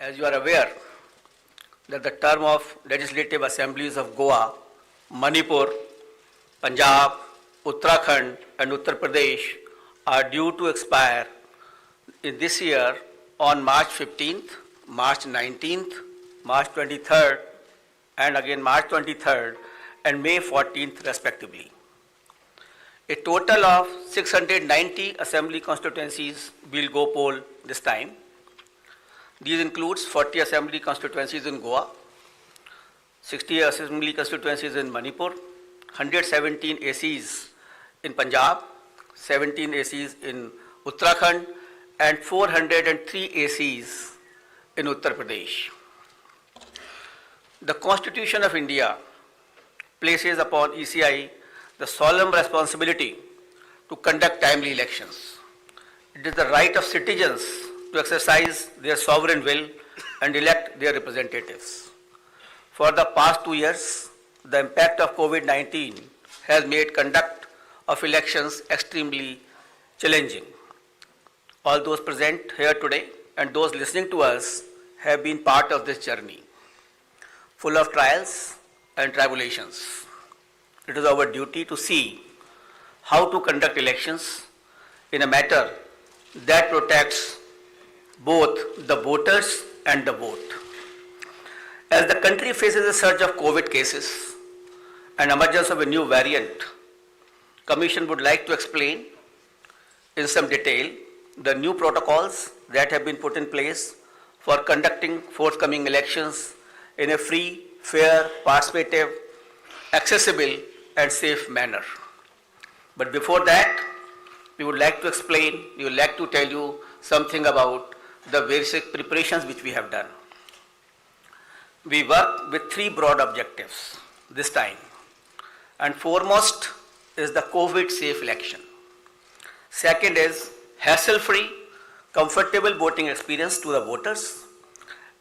As you are aware that the term of legislative assemblies of Goa, Manipur, Punjab, Uttarakhand and Uttar Pradesh are due to expire in this year on March 15th, March 19th, March 23rd and again March 23rd and May 14th respectively. A total of 690 assembly constituencies will go poll this time. These includes 40 assembly constituencies in Goa, 60 assembly constituencies in Manipur, 117 ACs in Punjab, 17 ACs in Uttarakhand and 403 ACs in Uttar Pradesh. The Constitution of India places upon ECI the solemn responsibility to conduct timely elections. It is the right of citizens to exercise their sovereign will and elect their representatives. For the past 2 years, the impact of COVID-19 has made conduct of elections extremely challenging. All those present here today and those listening to us have been part of this journey, full of trials and tribulations. It is our duty to see how to conduct elections in a manner that protects both the voters and the vote. As the country faces a surge of COVID cases and emergence of a new variant, Commission would like to explain in some detail the new protocols that have been put in place for conducting forthcoming elections in a free, fair, participative, accessible and safe manner. But before that, we would like to tell you something about the basic preparations which we have done. We work with 3 broad objectives this time, and foremost is the COVID-safe election. Second is hassle-free, comfortable voting experience to the voters,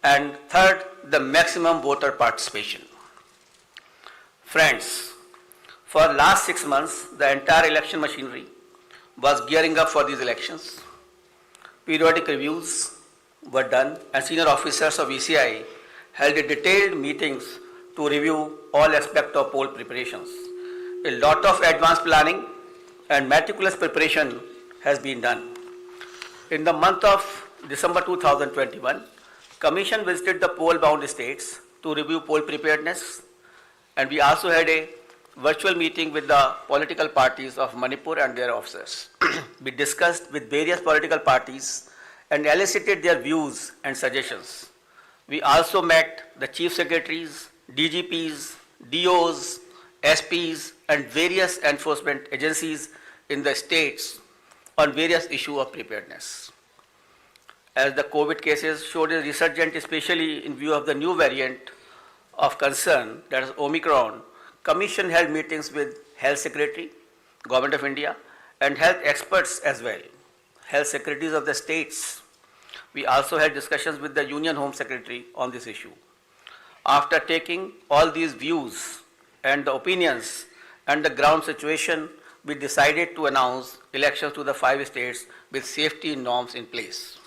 and third, the maximum voter participation. Friends, for the last 6 months, the entire election machinery was gearing up for these elections. Periodic reviews were done and senior officers of ECI held detailed meetings to review all aspects of poll preparations. A lot of advanced planning and meticulous preparation has been done. In the month of December 2021, Commission visited the poll-bound states to review poll preparedness, and we also had a virtual meeting with the political parties of Manipur and their officers. We discussed with various political parties and elicited their views and suggestions. We also met the chief secretaries, DGPs, DOs, SPs and various enforcement agencies in the states on various issues of preparedness. As the COVID cases showed a resurgence, especially in view of the new variant of concern, that is Omicron, Commission held meetings with Health Secretary, Government of India, and health experts as well, health secretaries of the states. We also had discussions with the Union Home Secretary on this issue. After taking all these views and the opinions and the ground situation, we decided to announce elections to the 5 states with safety norms in place.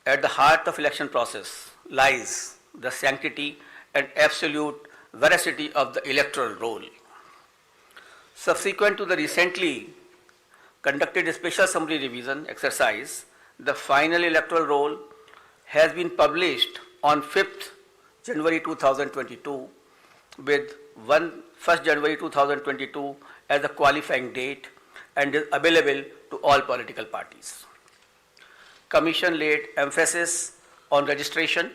At the heart of election process lies the sanctity and absolute veracity of the electoral roll. Subsequent to the recently conducted special summary revision exercise, the final electoral roll has been published on 5th January 2022 with 1st January 2022 as the qualifying date and is available to all political parties. Commission laid emphasis on registration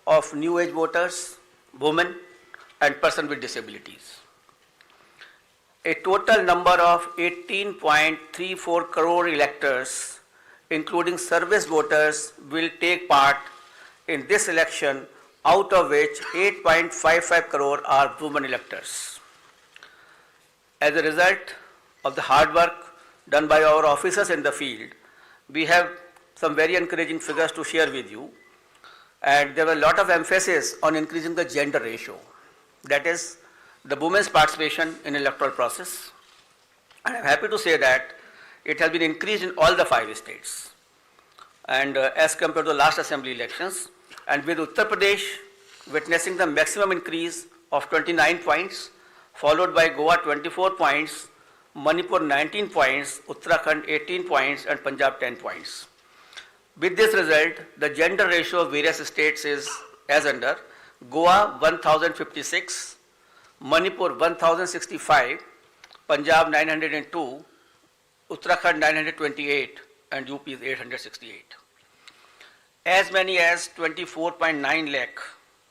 of new age voters, women and persons with disabilities. A total number of 18.34 crore electors, including service voters, will take part in this election, out of which 8.55 crore are women electors. As a result of the hard work done by our officers in the field, we have some very encouraging figures to share with you, and there was a lot of emphasis on increasing the gender ratio. That is, the women's participation in electoral process. And I'm happy to say that it has been increased in all the 5 states. and as compared to the last assembly elections, and with Uttar Pradesh witnessing the maximum increase of 29 points, followed by Goa 24 points, Manipur 19 points, Uttarakhand 18 points, and Punjab 10 points. With this result, the gender ratio of various states is as under: Goa 1056, Manipur 1065, Punjab 902, Uttarakhand 928, and UP is 868. As many as 24.9 lakh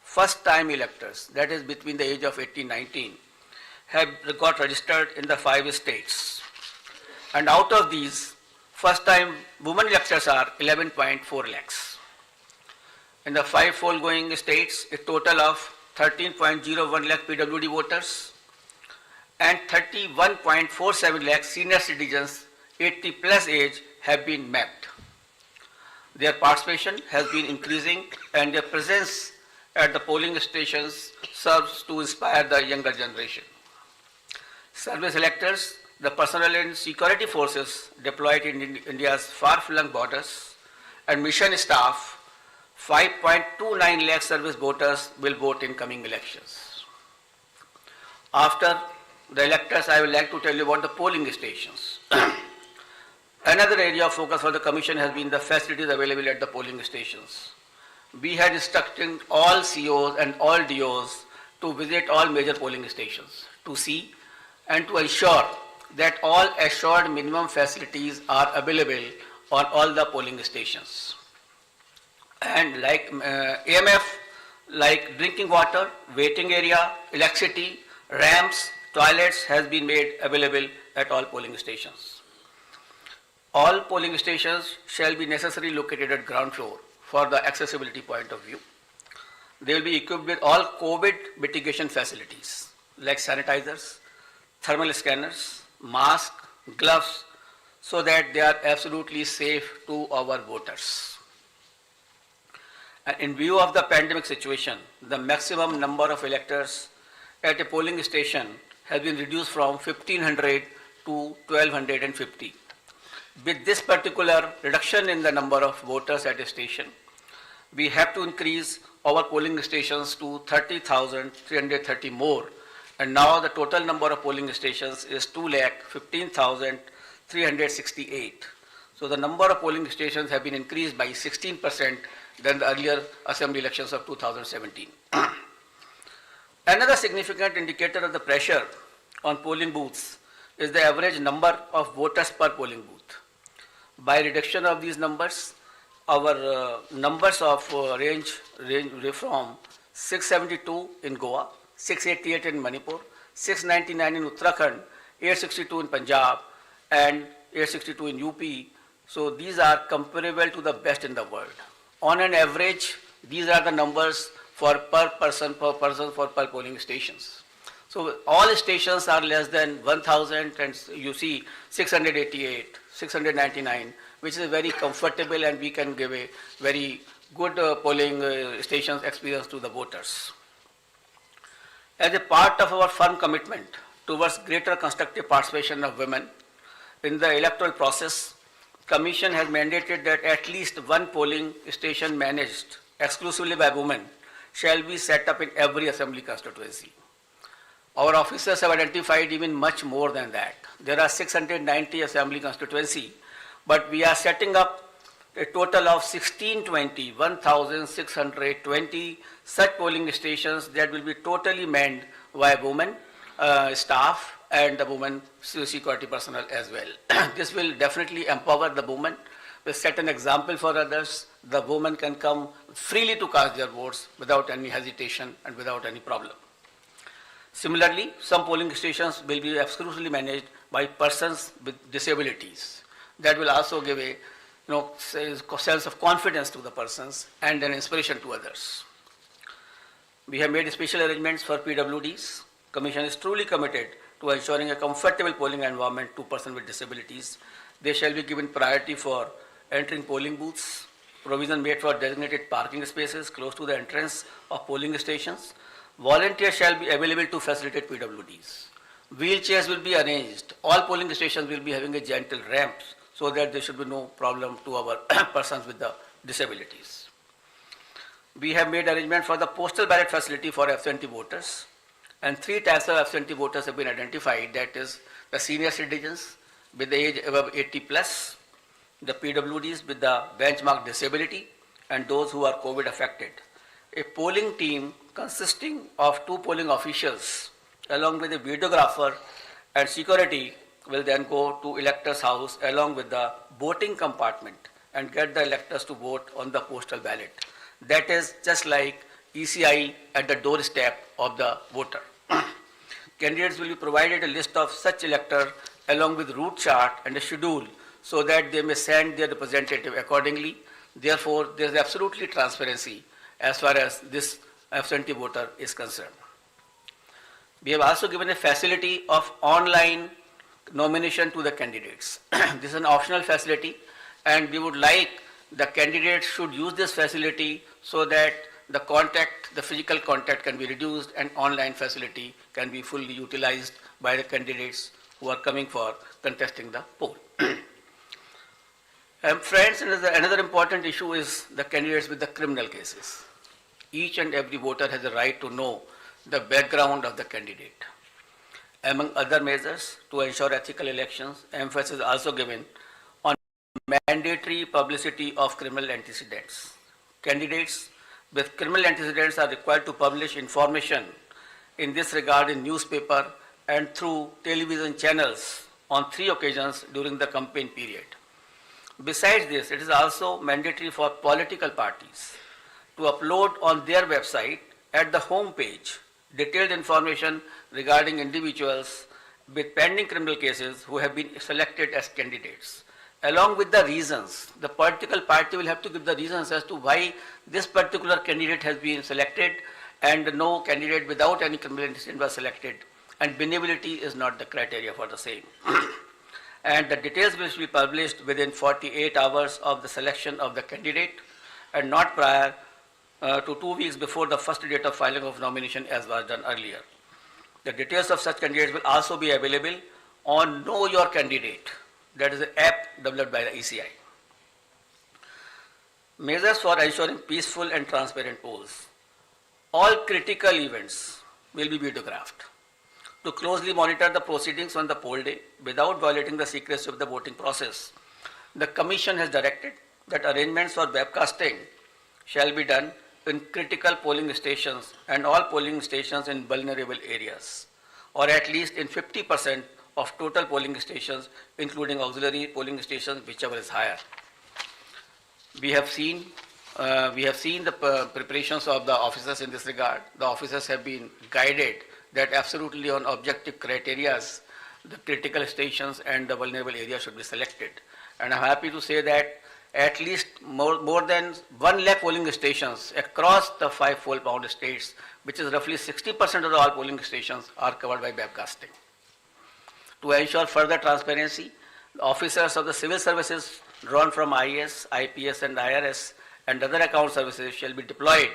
first-time electors, that is between the age of 18 and 19, have got registered in the 5 states. And out of these, first-time women electors are 11.4 lakhs. In the 5 foregoing states, a total of 13.01 lakh PWD voters and 31.47 lakh senior citizens 80 plus age have been mapped. Their participation has been increasing and their presence at the polling stations serves to inspire the younger generation. Service electors, the personnel and security forces deployed in India's far-flung borders, and mission staff, 5.29 lakh service voters will vote in coming elections. After the electors, I would like to tell you about the polling stations. Another area of focus for the Commission has been the facilities available at the polling stations. We had instructed all COs and all DOs to visit all major polling stations to see and to ensure that all assured minimum facilities are available on all the polling stations. And like AMF, like drinking water, waiting area, electricity, ramps, toilets has been made available at all polling stations. All polling stations shall be necessarily located at ground floor for the accessibility point of view. They will be equipped with all COVID mitigation facilities like sanitizers, thermal scanners, masks, gloves, so that they are absolutely safe to our voters. And in view of the pandemic situation, the maximum number of electors at a polling station has been reduced from 1,500 to 1,250. With this particular reduction in the number of voters at a station, we have to increase our polling stations to 30,330 more, and now the total number of polling stations is 2,15,368. So the number of polling stations have been increased by 16% than the earlier assembly elections of 2017. Another significant indicator of the pressure on polling booths is the average number of voters per polling booth. By reduction of these numbers, our numbers of range from 672 in Goa, 688 in Manipur, 699 in Uttarakhand, 862 in Punjab, and 862 in UP. So these are comparable to the best in the world. On an average, these are the numbers for per person for per polling stations. So all stations are less than 1,000, and you see 688, 699, which is very comfortable, and we can give a very good polling stations experience to the voters. As a part of our firm commitment towards greater constructive participation of women in the electoral process, Commission has mandated that at least one polling station managed exclusively by women shall be set up in every assembly constituency. Our officers have identified even much more than that. There are 690 assembly constituency, but we are setting up a total of 1,620 such polling stations that will be totally manned by women staff and the women security personnel as well. This will definitely empower the women, will set an example for others. The women can come freely to cast their votes without any hesitation and without any problem. Similarly, some polling stations will be exclusively managed by persons with disabilities. That will also give a sense of confidence to the persons and an inspiration to others. We have made special arrangements for PWDs. Commission is truly committed to ensuring a comfortable polling environment to persons with disabilities. They shall be given priority for entering polling booths, provision made for designated parking spaces close to the entrance of polling stations. Volunteers shall be available to facilitate PWDs. Wheelchairs will be arranged. All polling stations will be having a gentle ramps so that there should be no problem to our persons with the disabilities. We have made arrangement for the postal ballot facility for absentee voters, and 3 types of absentee voters have been identified, that is the senior citizens with the age above 80 plus, the PWDs with the benchmark disability, and those who are COVID affected. A polling team consisting of 2 polling officials along with a videographer and security will then go to electors' house along with the voting compartment and get the electors to vote on the postal ballot. That is just like ECI at the doorstep of the voter. Candidates will be provided a list of such electors along with route chart and a schedule so that they may send their representative accordingly. Therefore, there is absolutely transparency as far as this absentee voter is concerned. We have also given a facility of online nomination to the candidates. This is an optional facility, and we would like the candidates should use this facility so that the physical contact can be reduced and online facility can be fully utilized by the candidates who are coming for contesting the poll. Friends, another important issue is the candidates with the criminal cases. Each and every voter has a right to know the background of the candidate. Among other measures to ensure ethical elections, emphasis is also given on mandatory publicity of criminal antecedents. Candidates with criminal antecedents are required to publish information in this regard in newspaper and through television channels on 3 occasions during the campaign period. Besides this, it is also mandatory for political parties to upload on their website at the home page detailed information regarding individuals with pending criminal cases who have been selected as candidates, along with the reasons. The political party will have to give the reasons as to why this particular candidate has been selected and no candidate without any criminal antecedent was selected, and benevolity is not the criteria for the same. And the details will be published within 48 hours of the selection of the candidate and not prior to 2 weeks before the first date of filing of nomination as was done earlier. The details of such candidates will also be available on Know Your Candidate, that is an app developed by the ECI. Measures for ensuring peaceful and transparent polls. All critical events will be videographed to closely monitor the proceedings on the poll day without violating the secrecy of the voting process. The Commission has directed that arrangements for webcasting shall be done in critical polling stations and all polling stations in vulnerable areas, or at least in 50% of total polling stations, including auxiliary polling stations, whichever is higher. We have seen the preparations of the officers in this regard. The officers have been guided that absolutely on objective criteria, the critical stations and the vulnerable areas should be selected. And I'm happy to say that at least more than 1 lakh polling stations across the 5 full-pound states, which is roughly 60% of all polling stations, are covered by webcasting. To ensure further transparency, the officers of the civil services drawn from IAS, IPS and IRS and other account services shall be deployed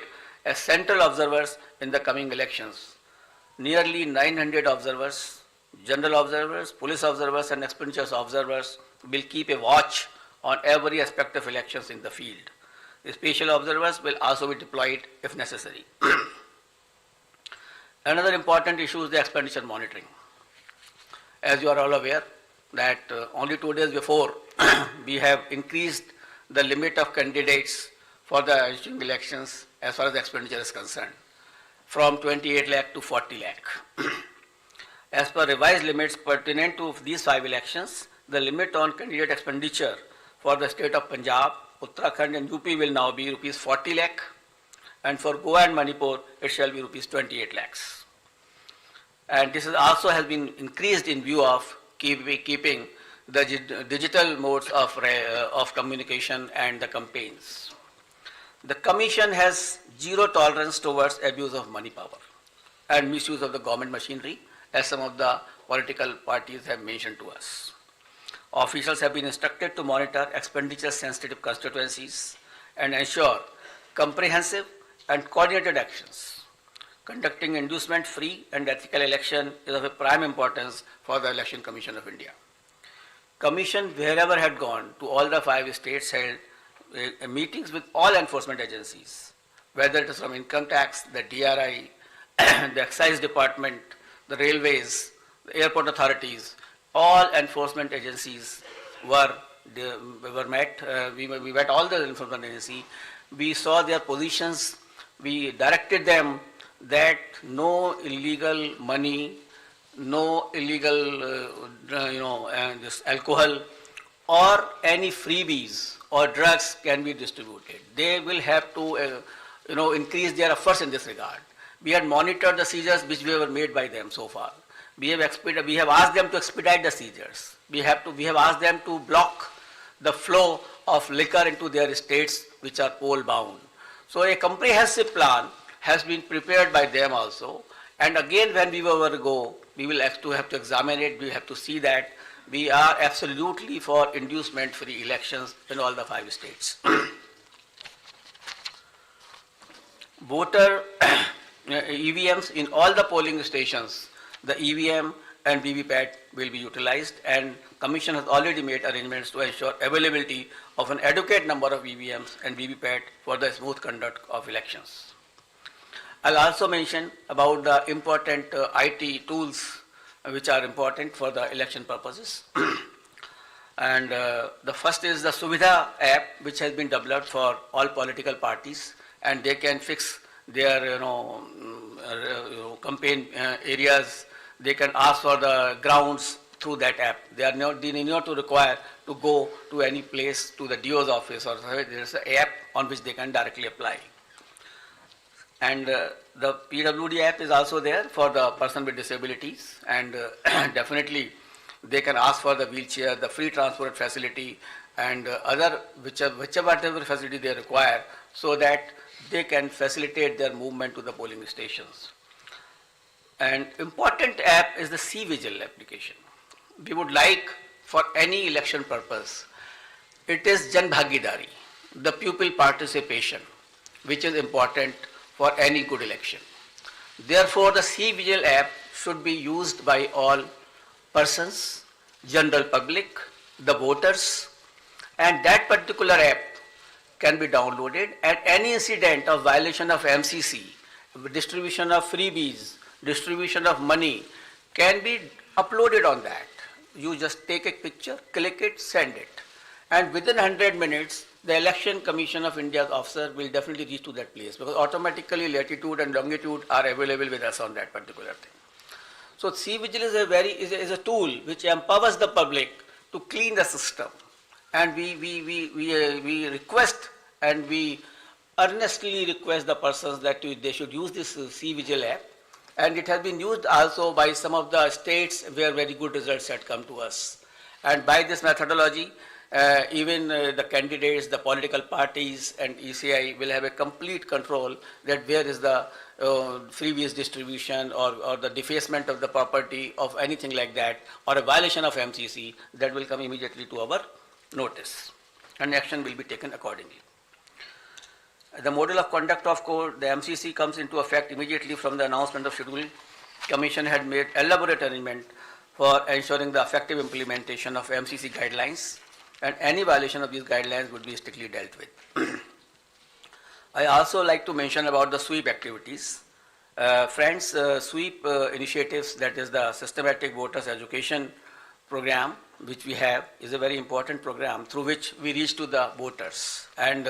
as central observers in the coming elections. Nearly 900 observers, general observers, police observers and expenditures observers will keep a watch on every aspect of elections in the field. The special observers will also be deployed if necessary. Another important issue is the expenditure monitoring. As you are all aware that only 2 days before we have increased the limit of candidates for the ensuing elections as far as the expenditure is concerned from 28 lakh to 40 lakh. As per revised limits pertinent to these 5 elections, the limit on candidate expenditure for the state of Punjab, Uttarakhand and UP will now be rupees 40 lakh, and for Goa and Manipur it shall be rupees 28 lakhs. And this is also has been increased in view of keeping the digital modes of communication and the campaigns. The Commission has zero tolerance towards abuse of money power and misuse of the government machinery, as some of the political parties have mentioned to us. Officials have been instructed to monitor expenditure-sensitive constituencies and ensure comprehensive and coordinated actions. Conducting inducement-free and ethical election is of a prime importance for the Election Commission of India. Commission, wherever had gone to all the 5 states, held meetings with all enforcement agencies, whether it is from income tax, the DRI, the excise department, the railways, the airport authorities, all enforcement agencies were met. We met all the enforcement agencies. We saw their positions. We directed them that no illegal money, no illegal, this alcohol or any freebies or drugs can be distributed. They will have to, increase their efforts in this regard. We had monitored the seizures which were made by them so far. We have asked them to expedite the seizures. We have asked them to block the flow of liquor into their estates which are poll bound. So a comprehensive plan has been prepared by them also. And again, when we will go, we will have to examine it. We have to see that we are absolutely for inducement-free elections in all the 5 states. Voter EVMs in all the polling stations, the EVM and VVPAT will be utilized, and Commission has already made arrangements to ensure availability of an adequate number of EVMs and VVPAT for the smooth conduct of elections. I'll also mention about the important IT tools which are important for the election purposes. And the first is the Suvidha app, which has been developed for all political parties, and they can fix their campaign areas. They can ask for the grounds through that app. They need not to require to go to any place, to the DO's office, or there is an app on which they can directly apply. And the PWD app is also there for the person with disabilities, and definitely they can ask for the wheelchair, the free transport facility, and whichever facility they require, so that they can facilitate their movement to the polling stations. An important app is the C-Vigil application. We would like, for any election purpose, it is Jan Bhagidari, the pupil participation, which is important for any good election. Therefore, the C-Vigil app should be used by all persons, general public, the voters, and that particular app can be downloaded, and any incident of violation of MCC, distribution of freebies, distribution of money can be uploaded on that. You just take a picture, click it, send it. And within 100 minutes, the Election Commission of India's officer will definitely reach to that place, because automatically latitude and longitude are available with us on that particular thing. So C-Vigil is a tool which empowers the public to clean the system. And we request and we earnestly request the persons that they should use this C-Vigil app. And it has been used also by some of the states where very good results had come to us. And by this methodology, even the candidates, the political parties and ECI will have a complete control that where is the freebies distribution or the defacement of the property of anything like that, or a violation of MCC, that will come immediately to our notice, and action will be taken accordingly. The model of conduct of court, the MCC, comes into effect immediately from the announcement of schedule. Commission had made elaborate arrangement for ensuring the effective implementation of MCC guidelines, and any violation of these guidelines would be strictly dealt with. I also like to mention about the sweep activities. Friends, sweep initiatives, that is the systematic voters education program, which we have, is a very important program through which we reach to the voters, and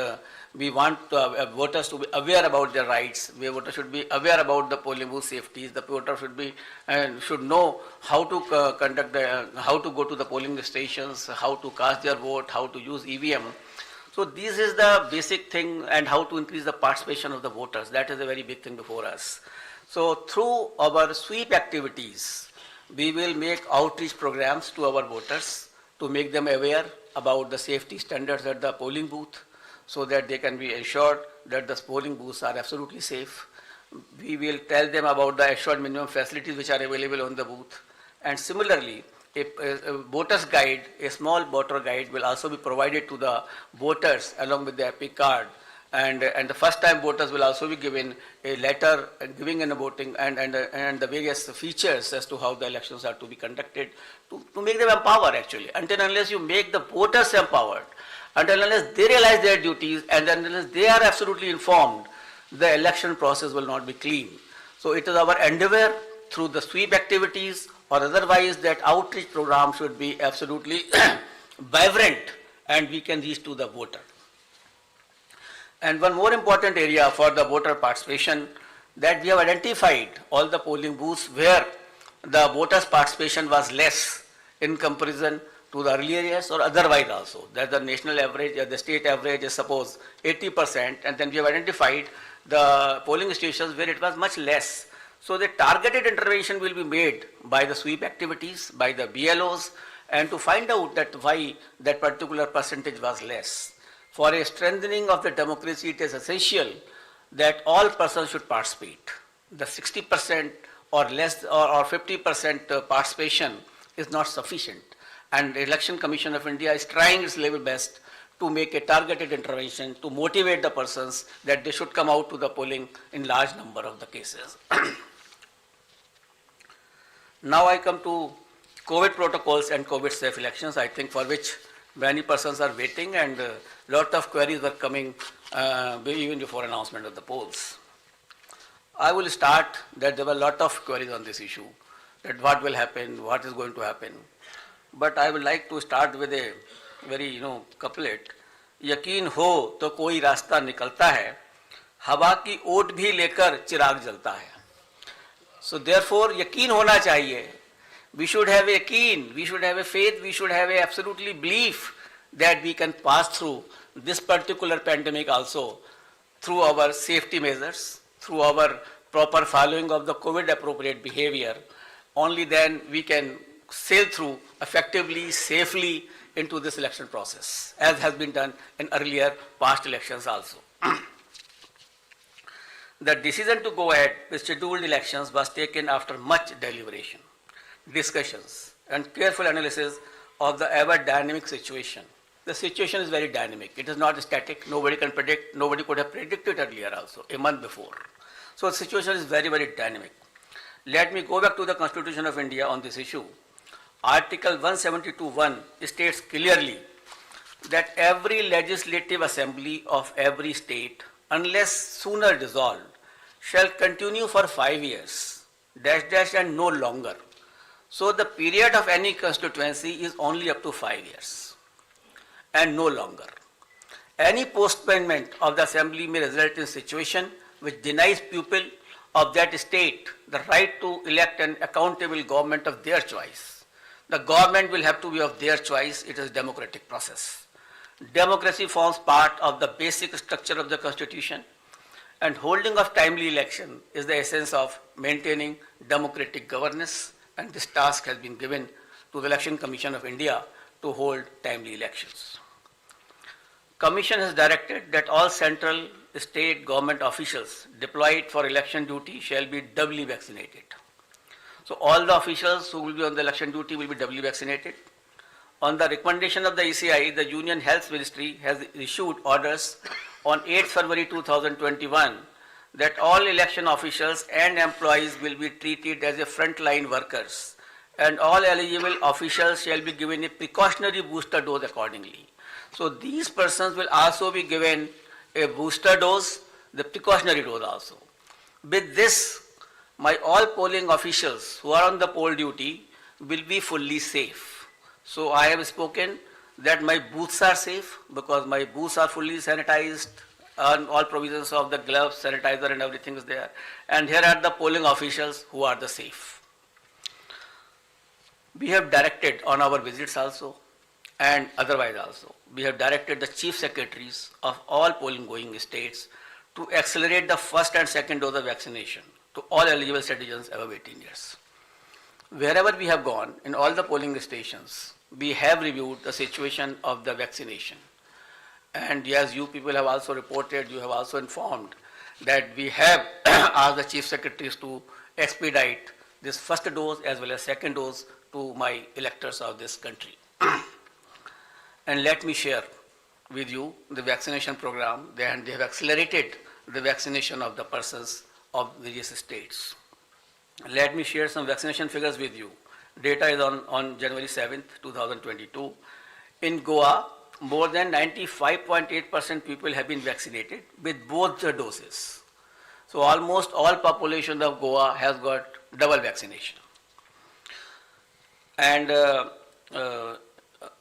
we want voters to be aware about their rights. Voters should be aware about the polling booth safeties. The voter should know how to how to go to the polling stations, how to cast their vote, how to use EVM. So this is the basic thing, and how to increase the participation of the voters. That is a very big thing before us. So through our sweep activities, we will make outreach programs to our voters to make them aware about the safety standards at the polling booth, so that they can be assured that the polling booths are absolutely safe. We will tell them about the assured minimum facilities which are available on the booth. And similarly, a voter's guide, a small voter guide, will also be provided to the voters along with the EPIC card, and the first time voters will also be given a letter giving in a voting and the various features as to how the elections are to be conducted to make them empowered actually. Until and unless you make the voters empowered, until and unless they realize their duties and unless they are absolutely informed, the election process will not be clean. So it is our endeavor through the sweep activities or otherwise that outreach program should be absolutely vibrant and we can reach to the voter. And one more important area for the voter participation, that we have identified all the polling booths where the voters' participation was less in comparison to the earlier years or otherwise also. That the national average or the state average is suppose 80%, and then we have identified the polling stations where it was much less. So the targeted intervention will be made by the sweep activities, by the BLOs, and to find out that why that particular percentage was less. For a strengthening of the democracy, it is essential that all persons should participate. The 60% or less or 50% participation is not sufficient. And the Election Commission of India is trying its level best to make a targeted intervention to motivate the persons that they should come out to the polling in large number of the cases. Now I come to COVID protocols and COVID safe elections, I think for which many persons are waiting and a lot of queries were coming even before announcement of the polls. I will start that there were a lot of queries on this issue, that what will happen, what is going to happen. But I would like to start with a very couplet. यकीन हो तो कोई रास्ता निकलता है, हवा की ओट भी लेकर चिराग जलता है. So therefore यकीन होना चाहिए. We should have a yaqeen, we should have a faith, we should have a absolutely belief that we can pass through this particular pandemic also through our safety measures, through our proper following of the COVID appropriate behavior. Only then we can sail through effectively, safely into this election process, as has been done in earlier past elections also. The decision to go ahead with scheduled elections was taken after much deliberation, discussions, and careful analysis of the ever dynamic situation. The situation is very dynamic. It is not static. Nobody can predict. Nobody could have predicted earlier also, a month before. So the situation is very, very dynamic. Let me go back to the Constitution of India on this issue. Article 172(1) states clearly that every legislative assembly of every state, unless sooner dissolved, shall continue for 5 years, and no longer. So the period of any constituency is only up to 5 years and no longer. Any postponement of the assembly may result in a situation which denies people of that state the right to elect an accountable government of their choice. The government will have to be of their choice. It is a democratic process. Democracy forms part of the basic structure of the Constitution, and holding of timely election is the essence of maintaining democratic governance, and this task has been given to the Election Commission of India to hold timely elections. Commission has directed that all central state government officials deployed for election duty shall be doubly vaccinated. So all the officials who will be on the election duty will be doubly vaccinated. On the recommendation of the ECI, the Union Health Ministry has issued orders on 8 February 2021 that all election officials and employees will be treated as a frontline workers, and all eligible officials shall be given a precautionary booster dose accordingly. So these persons will also be given a booster dose, the precautionary dose also. With this, my all polling officials who are on the poll duty will be fully safe. So I have spoken that my booths are safe because my booths are fully sanitized, and all provisions of the gloves, sanitizer and everything is there. And here are the polling officials who are the safe. We have directed on our visits also and otherwise also, we have directed the chief secretaries of all polling going states to accelerate the first and second dose of vaccination to all eligible citizens above 18 years. Wherever we have gone, in all the polling stations, we have reviewed the situation of the vaccination. And yes, you people have also reported, you have also informed that we have asked the chief secretaries to expedite this first dose as well as second dose to my electors of this country. And let me share with you the vaccination program, and they have accelerated the vaccination of the persons of various states. Let me share some vaccination figures with you. Data is on January 7th, 2022. In Goa, more than 95.8% people have been vaccinated with both the doses. So almost all population of Goa has got double vaccination. And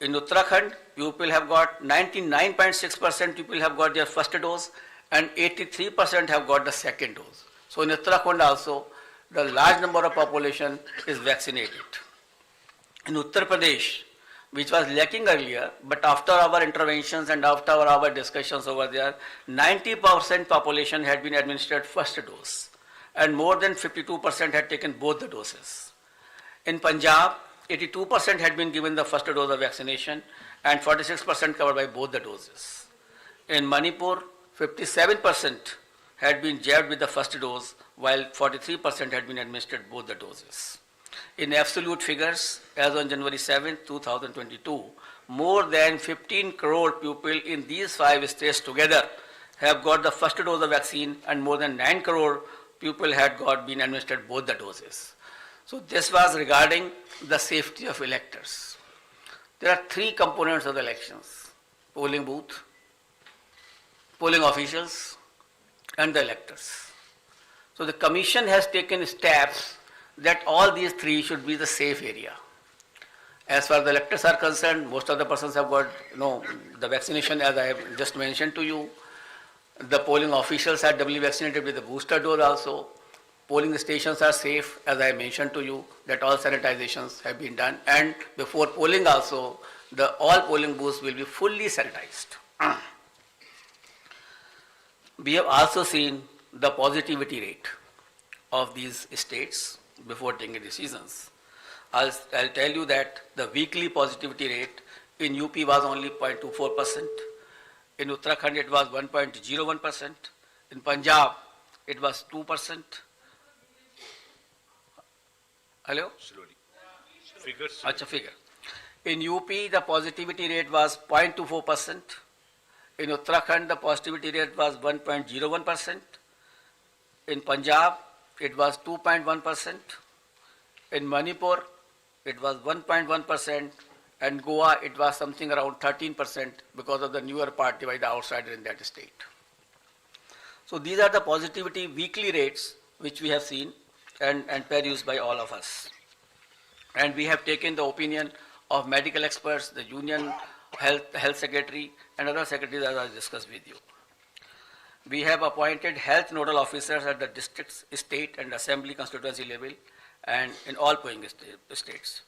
in Uttarakhand, people have got 99.6% people have got their first dose and 83% have got the second dose. So in Uttarakhand also, the large number of population is vaccinated. In Uttar Pradesh, which was lacking earlier, but after our interventions and after our discussions over there, 90% population had been administered first dose and more than 52% had taken both the doses. In Punjab, 82% had been given the first dose of vaccination and 46% covered by both the doses. In Manipur, 57% had been jabbed with the first dose while 43% had been administered both the doses. In absolute figures, as on January 7, 2022, more than 15 crore people in these 5 states together have got the first dose of vaccine and more than 9 crore people had been administered both the doses. So this was regarding the safety of electors. There are 3 components of the elections: polling booth, polling officials, and the electors. So the Commission has taken steps that all these 3 should be the safe area. As far as the electors are concerned, most of the persons have got the vaccination, as I have just mentioned to you. The polling officials are doubly vaccinated with the booster dose also. Polling stations are safe, as I mentioned to you, that all sanitizations have been done. And before polling also, all polling booths will be fully sanitized. We have also seen the positivity rate of these states before taking decisions. I'll tell you that the weekly positivity rate in UP was only 0.24%. In Uttarakhand, it was 1.01%. In Punjab, it was 2%. Hello? Slowly. Figures. Acha, figure. In UP, the positivity rate was 0.24%. In Uttarakhand, the positivity rate was 1.01%. In Punjab, it was 2.1%. In Manipur, it was 1.1%. And Goa, it was something around 13% because of the newer party by the outsider in that state. So these are the positivity weekly rates which we have seen and perused by all of us. And we have taken the opinion of medical experts, the Union Health Secretary, and other secretaries as I discussed with you. We have appointed health nodal officers at the district, state, and assembly constituency level and in all polling states.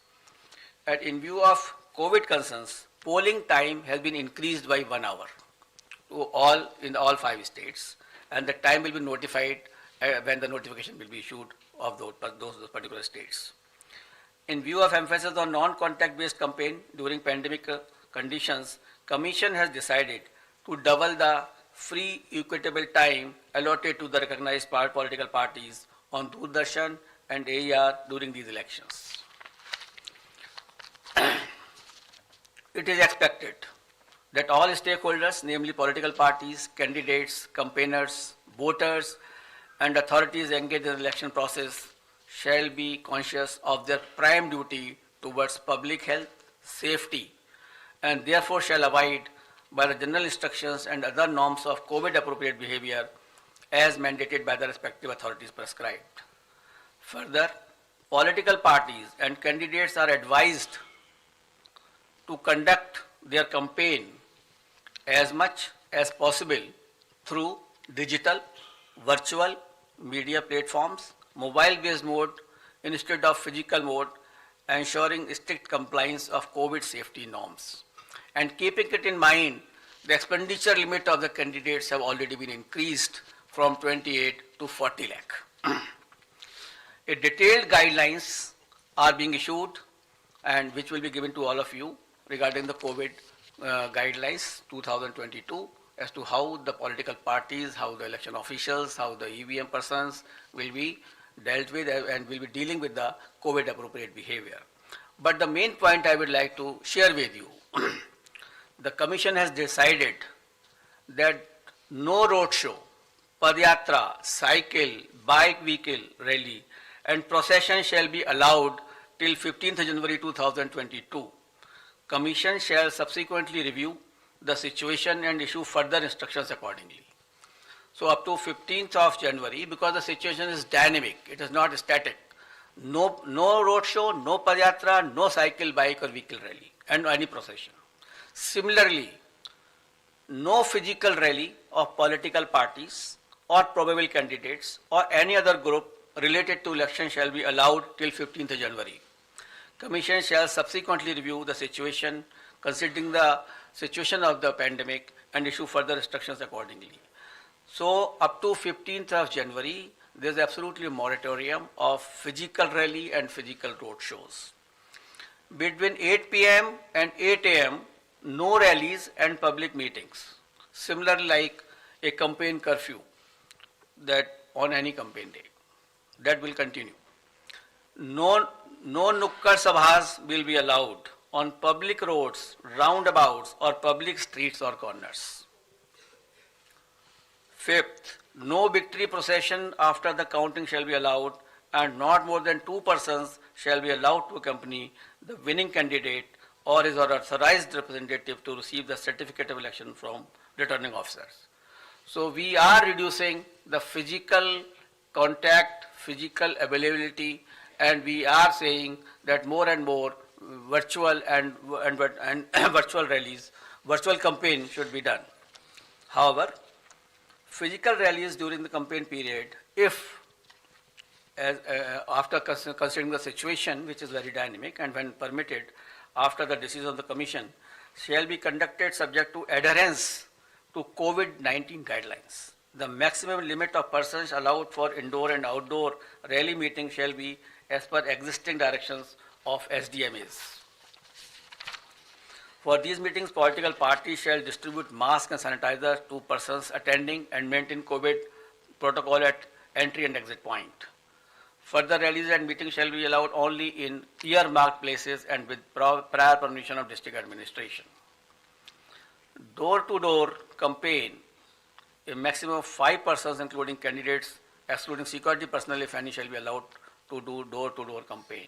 And in view of COVID concerns, polling time has been increased by 1 hour in all 5 states, and the time will be notified when the notification will be issued of those particular states. In view of emphasis on non-contact based campaign during pandemic conditions, Commission has decided to double the free equitable time allotted to the recognized political parties on Doordarshan and AER during these elections. It is expected that all stakeholders, namely political parties, candidates, campaigners, voters, and authorities engaged in the election process shall be conscious of their prime duty towards public health, safety, and therefore shall abide by the general instructions and other norms of COVID-appropriate behavior as mandated by the respective authorities prescribed. Further, political parties and candidates are advised to conduct their campaign as much as possible through digital, virtual, media platforms, mobile-based mode instead of physical mode, ensuring strict compliance of COVID safety norms. And keeping it in mind, the expenditure limit of the candidates have already been increased from 28 to 40 lakh. A detailed guidelines are being issued and which will be given to all of you regarding the COVID guidelines 2022 as to how the political parties, how the election officials, how the EVM persons will be dealt with and will be dealing with the COVID appropriate behavior. But the main point I would like to share with you the Commission has decided that no roadshow, padyatra, cycle, bike vehicle rally and procession shall be allowed till 15th January 2022. Commission shall subsequently review the situation and issue further instructions accordingly. So up to 15th of January, because the situation is dynamic, it is not static. No roadshow, no padyatra, no cycle, bike or vehicle rally and any procession. Similarly, no physical rally of political parties or probable candidates or any other group related to election shall be allowed till 15th January. Commission shall subsequently review the situation considering the situation of the pandemic and issue further instructions accordingly. So up to 15th of January, there is absolutely a moratorium of physical rally and physical road shows. Between 8 p.m. and 8 a.m., no rallies and public meetings. Similarly, like a campaign curfew that on any campaign day, that will continue. No nukkad sabhas will be allowed on public roads, roundabouts or public streets or corners. Fifth, no victory procession after the counting shall be allowed and not more than 2 persons shall be allowed to accompany the winning candidate or his authorized representative to receive the certificate of election from returning officers. So we are reducing the physical contact, physical availability, and we are saying that more and more virtual and virtual rallies, virtual campaign should be done. However, physical rallies during the campaign period, if after considering the situation, which is very dynamic, and when permitted after the decision of the Commission, shall be conducted subject to adherence to COVID-19 guidelines. The maximum limit of persons allowed for indoor and outdoor rally meetings shall be as per existing directions of SDMAs. For these meetings, political parties shall distribute masks and sanitizer to persons attending and maintain COVID protocol at entry and exit point. Further rallies and meetings shall be allowed only in earmarked places and with prior permission of district administration. Door-to-door campaign, a maximum of 5 persons including candidates, excluding security personnel if any, shall be allowed to do door-to-door campaign.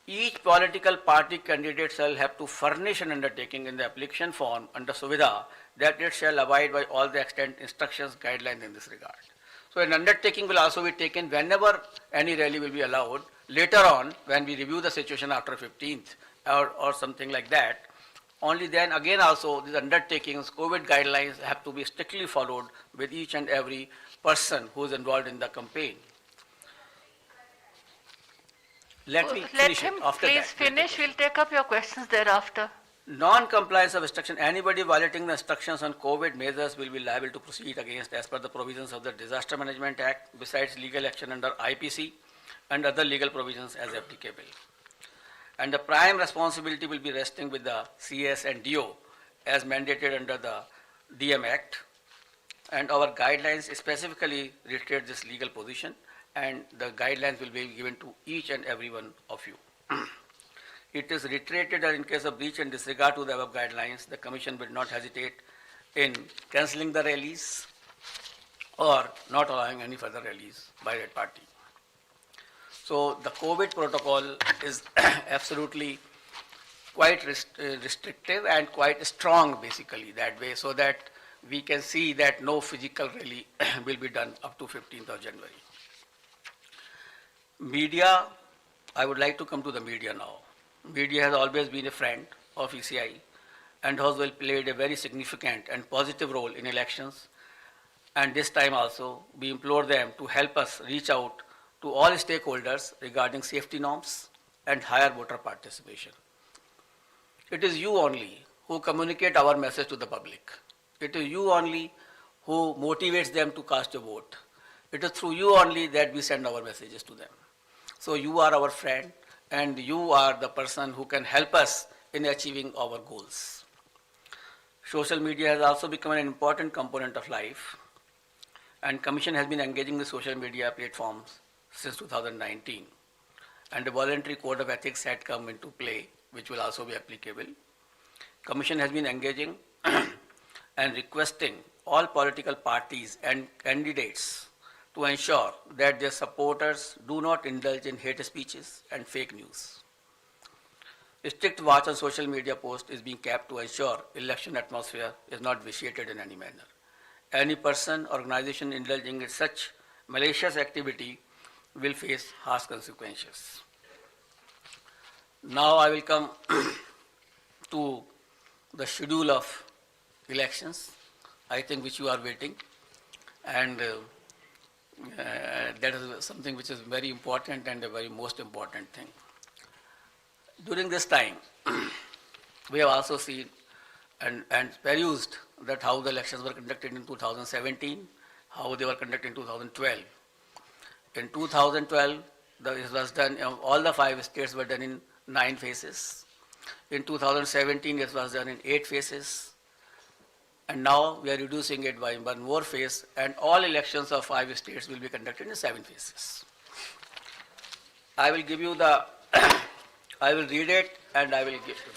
Each political party candidate shall have to furnish an undertaking in the application form under Suvidha that it shall abide by all the extant instructions, guidelines in this regard. So an undertaking will also be taken whenever any rally will be allowed. Later on, when we review the situation after 15th or something like that, only then again also these undertakings, COVID guidelines have to be strictly followed with each and every person who is involved in the campaign. Let me finish him it. After please that, finish. We'll take up your questions thereafter. Non-compliance of instruction, anybody violating the instructions on COVID measures will be liable to proceed against as per the provisions of the Disaster Management Act, besides legal action under IPC and other legal provisions as applicable. And the prime responsibility will be resting with the CS and DO as mandated under the DM Act. And our guidelines specifically reiterate this legal position, and the guidelines will be given to each and every one of you. It is reiterated that in case of breach and disregard to the above guidelines, the Commission will not hesitate in cancelling the rallies or not allowing any further rallies by that party. So the COVID protocol is absolutely quite restrictive and quite strong basically that way, so that we can see that no physical rally will be done up to 15th of January. Media, I would like to come to the media now. Media has always been a friend of ECI and has well played a very significant and positive role in elections. And this time also, we implore them to help us reach out to all stakeholders regarding safety norms and higher voter participation. It is you only who communicate our message to the public. It is you only who motivates them to cast a vote. It is through you only that we send our messages to them. So you are our friend, and you are the person who can help us in achieving our goals. Social media has also become an important component of life, and Commission has been engaging with social media platforms since 2019, and a voluntary code of ethics had come into play, which will also be applicable. Commission has been engaging and requesting all political parties and candidates to ensure that their supporters do not indulge in hate speeches and fake news. A strict watch on social media posts is being kept to ensure election atmosphere is not vitiated in any manner. Any person or organization indulging in such malicious activity will face harsh consequences. Now I will come to the schedule of elections, I think which you are waiting, and that is something which is very important and a very most important thing. During this time, we have also seen and perused that how the elections were conducted in 2017, how they were conducted in 2012. In 2012, it was done, all the 5 states were done in 9 phases. In 2017, it was done in 8 phases. And now we are reducing it by 1 more phase, and all elections of 5 states will be conducted in 7 phases. I will give you the, I will read it and I will give you.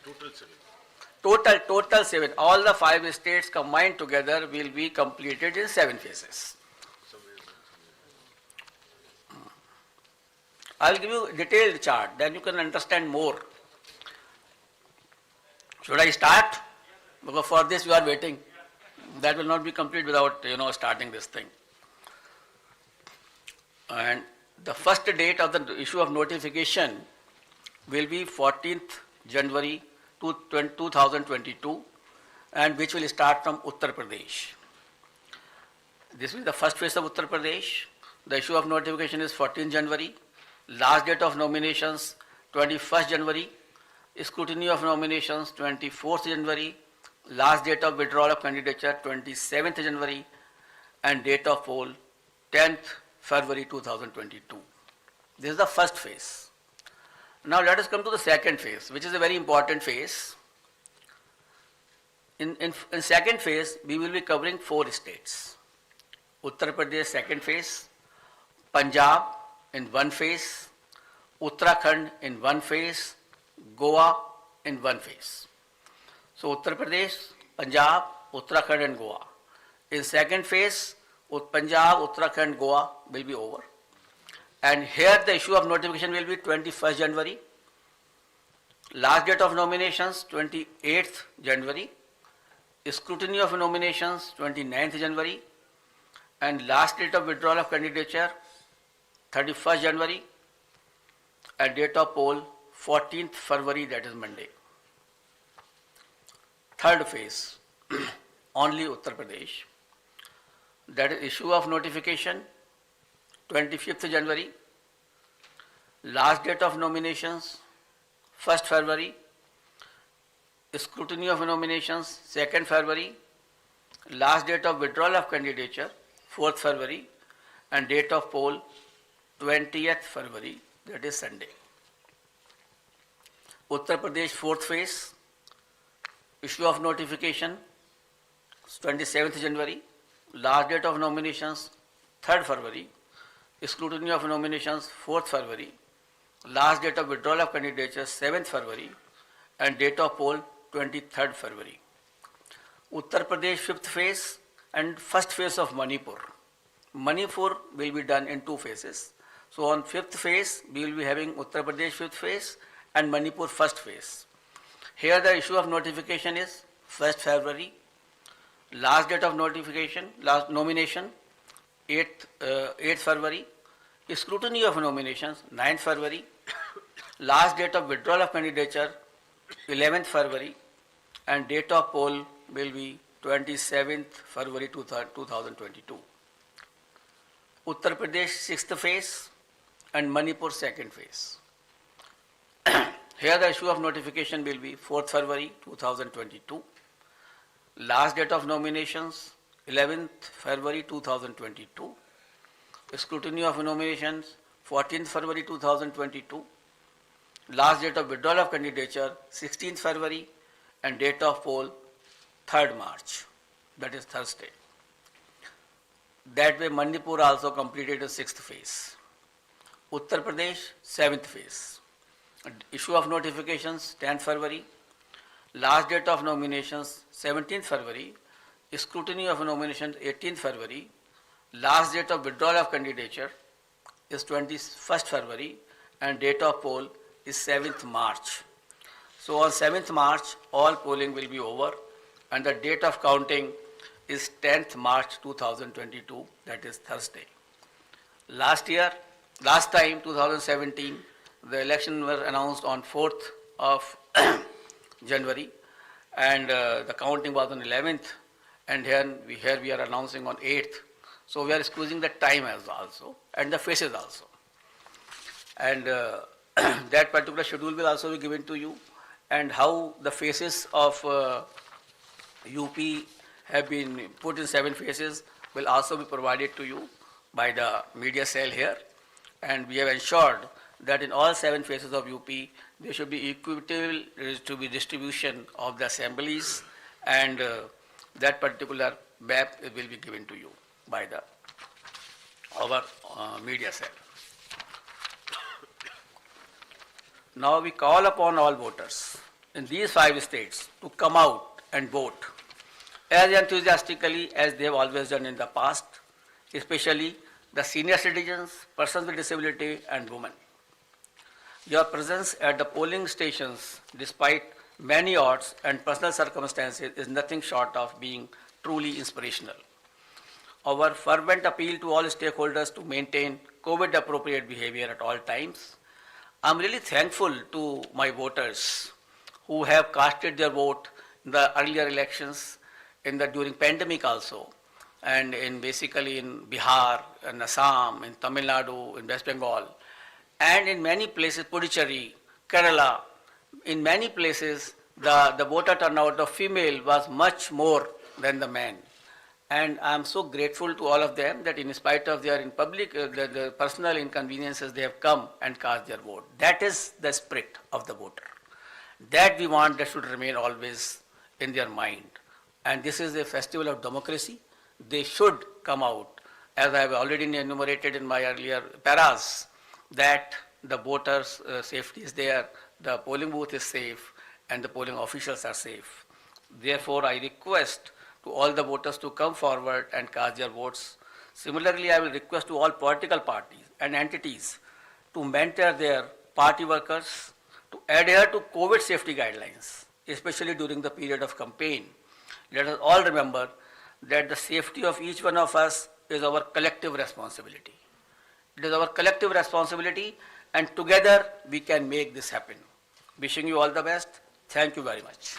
Total 7. Total 7. All the 5 states combined together will be completed in 7 phases. I will give you a detailed chart, then you can understand more. Should I start? Because for this you are waiting. That will not be complete without, starting this thing. And the first date of the issue of notification will be 14th January 2022, and which will start from Uttar Pradesh. This is the first phase of Uttar Pradesh. The issue of notification is 14th January. Last date of nominations 21st January. Scrutiny of nominations 24th January. Last date of withdrawal of candidature 27th January, and date of poll 10th February 2022. This is the first phase. Now let us come to the second phase, which is a very important phase. In second phase, we will be covering 4 states. Uttar Pradesh second phase, Punjab in 1 phase, Uttarakhand in 1 phase, Goa in 1 phase. So Uttar Pradesh, Punjab, Uttarakhand and Goa. In second phase, Punjab, Uttarakhand, Goa will be over. And here the issue of notification will be 21st January. Last date of nominations 28th January. Scrutiny of nominations 29th January. And last date of withdrawal of candidature 31st January. And date of poll 14th February, that is Monday. Third phase, only Uttar Pradesh. That is issue of notification 25th January. Last date of nominations 1st February. Scrutiny of nominations 2nd February. Last date of withdrawal of candidature 4th February. And date of poll 20th February, that is Sunday. Uttar Pradesh fourth phase, issue of notification 27th January, last date of nominations 3rd February, scrutiny of nominations 4th February, last date of withdrawal of candidature 7th February, and date of poll 23rd February. Uttar Pradesh fifth phase and first phase of Manipur. Manipur will be done in 2 phases. So on 5th phase, we will be having Uttar Pradesh 5th phase and Manipur 1st phase. Here the issue of notification is 1st February, last date of notification, last nomination 8th February, scrutiny of nominations 9th February, last date of withdrawal of candidature 11th February, and date of poll will be 27th February 2022. Uttar Pradesh 6th phase and Manipur 2nd phase. Here the issue of notification will be 4th February 2022. Last date of nominations 11th February 2022. Scrutiny of nominations 14th February 2022. Last date of withdrawal of candidature 16th February, and date of poll 3rd March, that is Thursday. That way Manipur also completed the 6th phase. Uttar Pradesh 7th phase. Issue of notifications 10th February. Last date of nominations 17th February. Scrutiny of nominations 18th February. Last date of withdrawal of candidature is 21st February and date of poll is 7th March. So on 7th March, all polling will be over and the date of counting is 10th March 2022, that is Thursday. Last time, 2017, the election was announced on 4th of January and the counting was on 11th and here we are announcing on 8th. So we are squeezing the time as also and the faces also. And that particular schedule will also be given to you, and how the faces of UP have been put in 7 phases will also be provided to you by the media cell here. And we have ensured that in all 7 phases of UP, there should be equitable distribution of the assemblies, and that particular map will be given to you by our media cell. Now we call upon all voters in these 5 states to come out and vote as enthusiastically as they have always done in the past, especially the senior citizens, persons with disability and women. Your presence at the polling stations, despite many odds and personal circumstances, is nothing short of being truly inspirational. Our fervent appeal to all stakeholders to maintain COVID-appropriate behavior at all times. I'm really thankful to my voters who have casted their vote in the earlier elections, during pandemic also, and basically in Bihar, in Assam, in Tamil Nadu, in West Bengal, and in many places, Puducherry, Kerala, in many places the voter turnout of female was much more than the men. And I am so grateful to all of them that in spite of their the personal inconveniences, they have come and cast their vote. That is the spirit of the voter. That we want that should remain always in their mind. And this is a festival of democracy. They should come out, as I have already enumerated in my earlier paras, that the voters' safety is there, the polling booth is safe, and the polling officials are safe. Therefore, I request to all the voters to come forward and cast their votes. Similarly, I will request to all political parties and entities to mentor their party workers to adhere to COVID safety guidelines, especially during the period of campaign. Let us all remember that the safety of each one of us is our collective responsibility. It is our collective responsibility, and together we can make this happen. Wishing you all the best. Thank you very much.